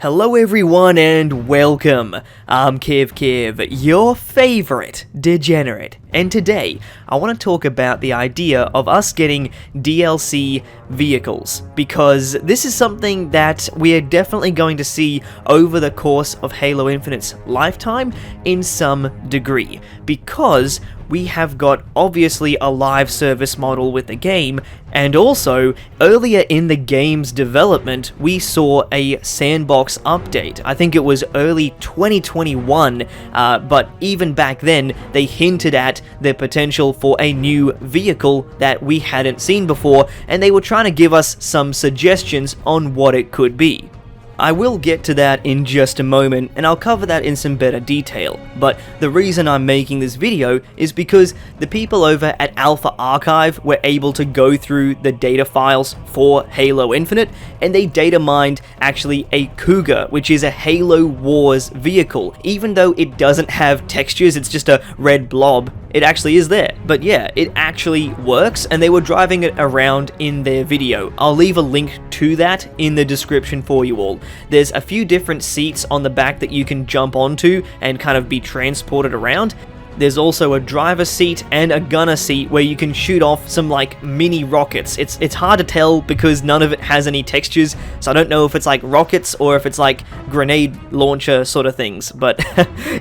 Hello everyone and welcome. I'm Kev, your favorite degenerate, and today I want to talk about the idea of us getting DLC vehicles, because this is something that we are definitely going to see over the course of Halo Infinite's lifetime in some degree, because we have got obviously a live service model with the game, and also earlier in the game's development we saw a sandbox update. I think it was early 2021, but even back then they hinted at the potential for a new vehicle that we hadn't seen before, and they were trying to give us some suggestions on what it could be. I will get to that in just a moment, and I'll cover that in some better detail, but the reason I'm making this video is because the people over at Alpha Archive were able to go through the data files for Halo Infinite, and they data mined actually a Cougar, which is a Halo Wars vehicle. Even though it doesn't have textures, it's just a red blob, it actually is there. But yeah, it actually works, and they were driving it around in their video. I'll leave a link to that in the description for you all. There's a few different seats on the back that you can jump onto and kind of be transported around. There's also a driver seat and a gunner seat where you can shoot off some like mini rockets. It's hard to tell because none of it has any textures, so I don't know if it's like rockets or if it's like grenade launcher sort of things, but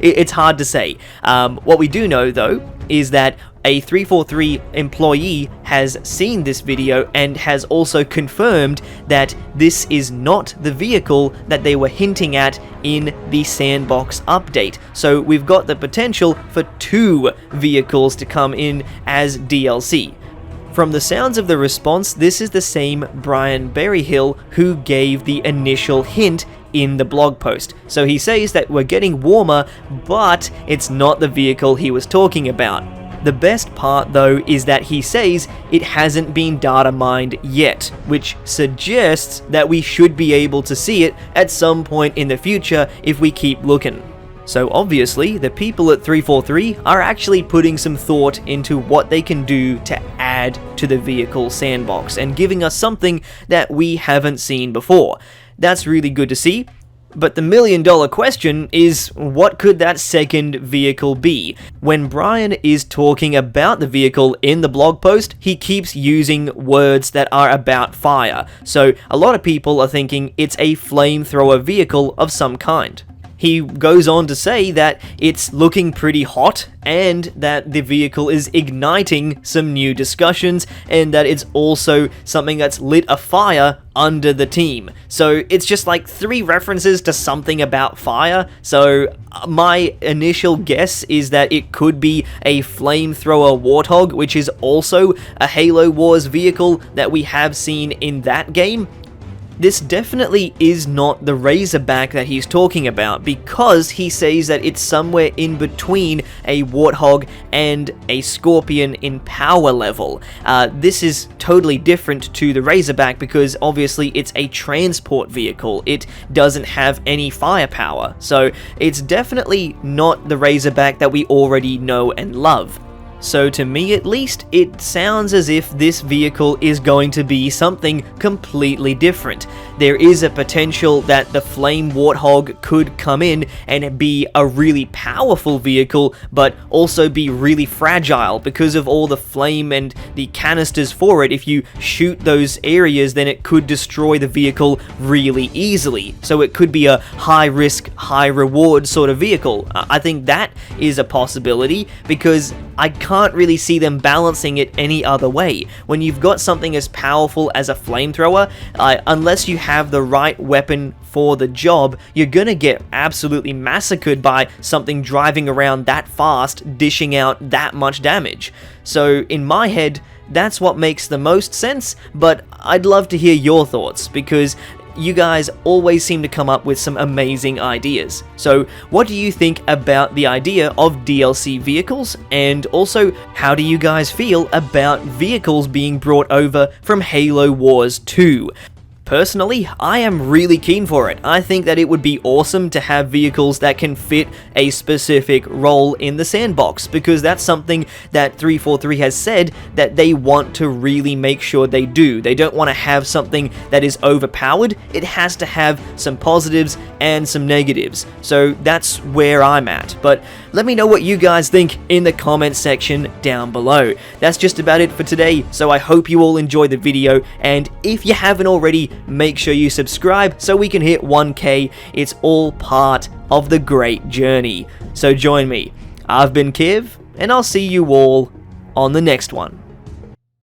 it's hard to say. What we do know though is that a 343 employee has seen this video and has also confirmed that this is not the vehicle that they were hinting at in the sandbox update. So we've got the potential for two vehicles to come in as DLC. From the sounds of the response, this is the same Brian Berryhill who gave the initial hint in the blog post. So he says that we're getting warmer, but it's not the vehicle he was talking about. The best part though is that he says it hasn't been data mined yet, which suggests that we should be able to see it at some point in the future if we keep looking. So obviously the people at 343 are actually putting some thought into what they can do to add to the vehicle sandbox and giving us something that we haven't seen before. That's really good to see. But the million-dollar question is, what could that second vehicle be? When Brian is talking about the vehicle in the blog post, he keeps using words that are about fire. So a lot of people are thinking it's a flamethrower vehicle of some kind. He goes on to say that it's looking pretty hot and that the vehicle is igniting some new discussions and that it's also something that's lit a fire under the team. So it's just like three references to something about fire. So my initial guess is that it could be a flamethrower Warthog, which is also a Halo Wars vehicle that we have seen in that game. This definitely is not the Razorback that he's talking about, because he says that it's somewhere in between a Warthog and a Scorpion in power level. This is totally different to the Razorback because obviously it's a transport vehicle. It doesn't have any firepower, so it's definitely not the Razorback that we already know and love. So to me at least, it sounds as if this vehicle is going to be something completely different. There is a potential that the Flame Warthog could come in and be a really powerful vehicle, but also be really fragile because of all the flame and the canisters for it. If you shoot those areas, then it could destroy the vehicle really easily. So it could be a high risk, high reward sort of vehicle. I think that is a possibility because I can't really see them balancing it any other way. When you've got something as powerful as a flamethrower, unless you have the right weapon for the job, you're gonna get absolutely massacred by something driving around that fast, dishing out that much damage. So in my head, that's what makes the most sense, but I'd love to hear your thoughts, because you guys always seem to come up with some amazing ideas. So what do you think about the idea of DLC vehicles? And also, how do you guys feel about vehicles being brought over from Halo Wars 2? Personally, I am really keen for it. I think that it would be awesome to have vehicles that can fit a specific role in the sandbox, because that's something that 343 has said that they want to really make sure they do. They don't want to have something that is overpowered. It has to have some positives and some negatives. So that's where I'm at. But let me know what you guys think in the comment section down below. That's just about it for today, so I hope you all enjoyed the video, and if you haven't already, make sure you subscribe so we can hit 1K. It's all part of the great journey. So join me. I've been Kiv, and I'll see you all on the next one.